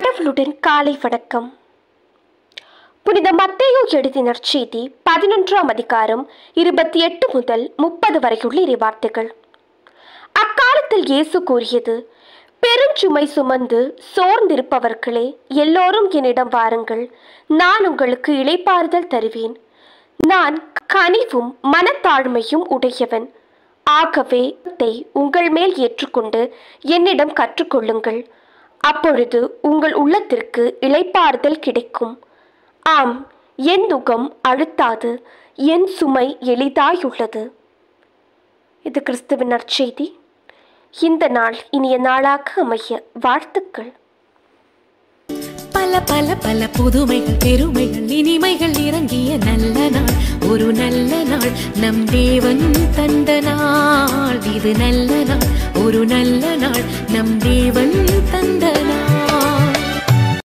கடவுளுடன் காலை வணக்கம். புனித மத்தேயு எழுதின நற்செய்தி 11ஆம் அதிகாரம் 28 முதல் 30 வரையுள்ள இறைவார்த்தைகள். அக்காலத்தில் இயேசு கூறியது, பெருஞ்சுமை சுமந்து சோர்ந்திருப்பவர்களே, எல்லோரும் என்னிடம் வாருங்கள், நான் உங்களுக்கு இளைப்பாறுதல் தருவேன். நான் கனிவும் மனத்தாழ்மையும் உடையவன். ஆகவே உங்கள் மேல் ஏற்றுக்கொண்டு என்னிடம் கற்றுக்கொள்ளுங்கள். அப்பொழுது உங்கள் உள்ளத்திற்கு இளைப்பாறுதல் கிடைக்கும். ஆம், என் நுகம் அழுத்தாது, என் சுமை எளிதாயுள்ளது. இது கிறிஸ்துவின் நற்செய்தி. இந்த நாள் இனிய நாளாக அமைய வாழ்த்துக்கள். பல பல பல புதுமைகள், பெருமைகள், இனிமைகள் இறங்கிய நல்ல நாள், ஒரு நல்ல நாள், நம் தேவன் தந்த நாள். இது நல்ல நாள், ஒரு நல்ல நாள், நம் தேவன் தந்த நாள்.